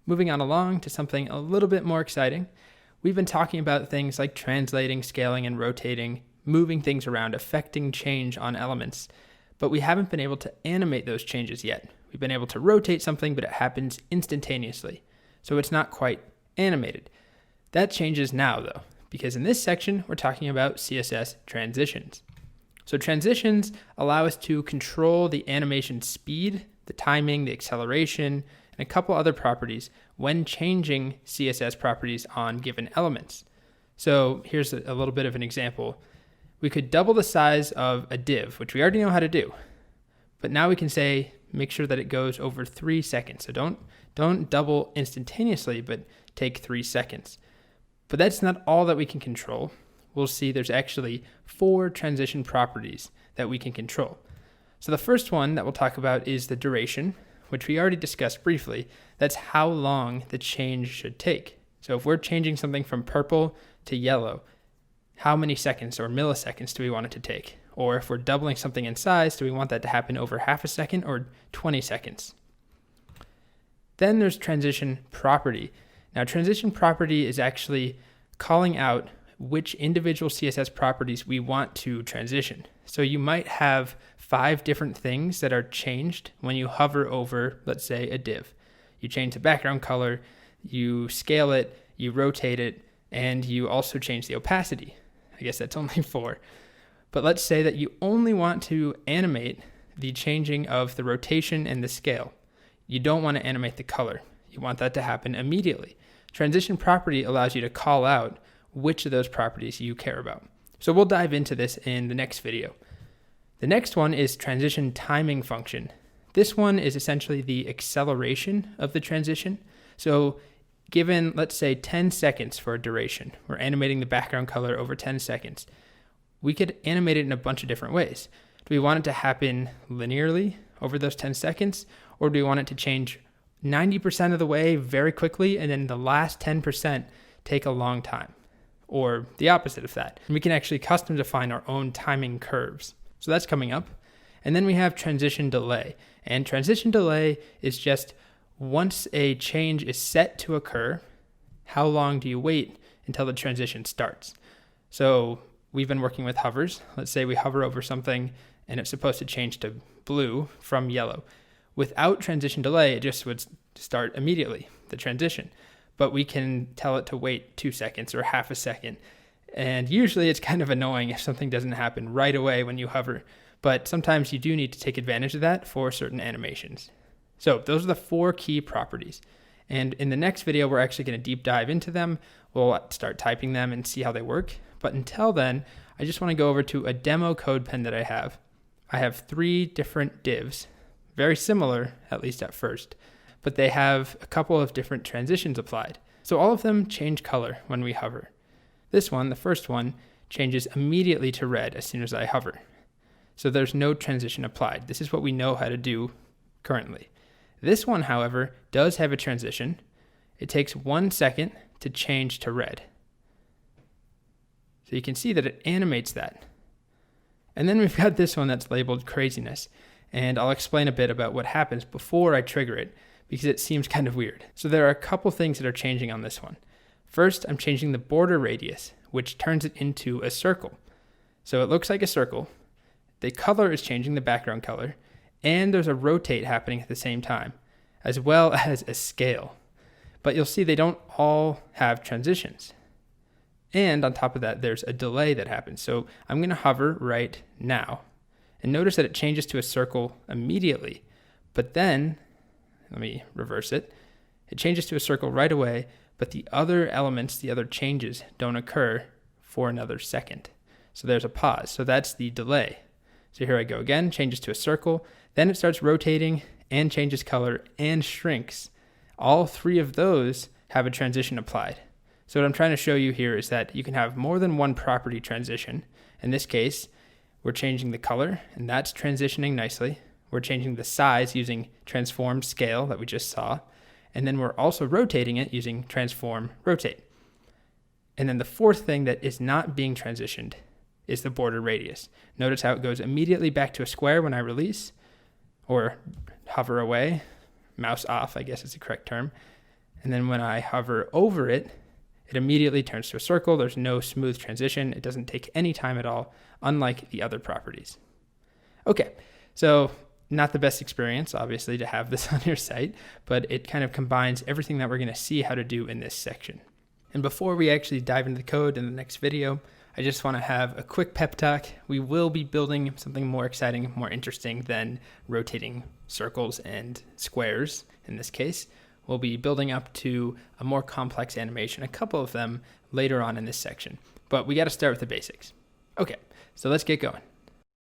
Moving on along to something a little bit more exciting, we've been talking about things like translating, scaling, and rotating, moving things around, affecting change on elements, but we haven't been able to animate those changes yet. We've been able to rotate something, but it happens instantaneously, so it's not quite animated. That changes now though, because in this section, we're talking about CSS transitions. So transitions allow us to control the animation speed, the timing, the acceleration, and a couple other properties when changing CSS properties on given elements. So here's a little bit of an example. We could double the size of a div, which we already know how to do, but now we can say, make sure that it goes over 3 seconds. So don't double instantaneously, but take 3 seconds. But that's not all that we can control. We'll see there's actually 4 transition properties that we can control. So the first one that we'll talk about is the duration, which we already discussed briefly. That's how long the change should take. So if we're changing something from purple to yellow, how many seconds or milliseconds do we want it to take? Or if we're doubling something in size, do we want that to happen over half a second or 20 seconds? Then there's transition property. Now, transition property is actually calling out which individual CSS properties we want to transition. So you might have 5 different things that are changed when you hover over, let's say, a div. You change the background color, you scale it, you rotate it, and you also change the opacity. I guess that's only 4. But let's say that you only want to animate the changing of the rotation and the scale. You don't want to animate the color. You want that to happen immediately. Transition property allows you to call out which of those properties you care about. So we'll dive into this in the next video. The next one is transition timing function. This one is essentially the acceleration of the transition. So given, let's say, 10 seconds for a duration, we're animating the background color over 10 seconds. We could animate it in a bunch of different ways. Do we want it to happen linearly over those 10 seconds? Or do we want it to change 90% of the way very quickly and then the last 10% take a long time? Or the opposite of that. And we can actually custom define our own timing curves. So that's coming up. And then we have transition delay. And transition delay is just once a change is set to occur, how long do you wait until the transition starts? So we've been working with hovers. Let's say we hover over something and it's supposed to change to blue from yellow. Without transition delay, it just would start immediately, the transition. But we can tell it to wait 2 seconds or half a second. And usually it's kind of annoying if something doesn't happen right away when you hover, but sometimes you do need to take advantage of that for certain animations. So those are the 4 key properties. And in the next video, we're actually going to deep dive into them. We'll start typing them and see how they work. But until then, I just want to go over to a demo code pen that I have. I have 3 different divs, very similar, at least at first, but they have a couple of different transitions applied. So all of them change color when we hover. This one, the first one, changes immediately to red as soon as I hover. So there's no transition applied. This is what we know how to do currently. This one, however, does have a transition. It takes 1 second to change to red. So you can see that it animates that. And then we've got this one that's labeled craziness. And I'll explain a bit about what happens before I trigger it, because it seems kind of weird. So there are a couple things that are changing on this one. First, I'm changing the border radius, which turns it into a circle. So it looks like a circle. The color is changing, the background color, and there's a rotate happening at the same time, as well as a scale. But you'll see they don't all have transitions. And on top of that, there's a delay that happens. So I'm going to hover right now. And notice that it changes to a circle immediately. But then, let me reverse it. It changes to a circle right away, but the other elements, the other changes, don't occur for another second. So there's a pause. So that's the delay. So here I go again, changes to a circle. Then it starts rotating and changes color and shrinks. All 3 of those have a transition applied. So what I'm trying to show you here is that you can have more than one property transition. In this case, we're changing the color, and that's transitioning nicely. We're changing the size using transform scale that we just saw. And then we're also rotating it using transform rotate. And then the 4th thing that is not being transitioned is the border radius. Notice how it goes immediately back to a square when I release, or hover away, mouse off, I guess is the correct term. And then when I hover over it, it immediately turns to a circle. There's no smooth transition. It doesn't take any time at all, unlike the other properties. Okay, so not the best experience, obviously, to have this on your site, but it kind of combines everything that we're going to see how to do in this section. And before we actually dive into the code in the next video, I just want to have a quick pep talk. We will be building something more exciting, more interesting than rotating circles and squares in this case. We'll be building up to a more complex animation, a couple of them later on in this section. But we got to start with the basics. Okay, so let's get going.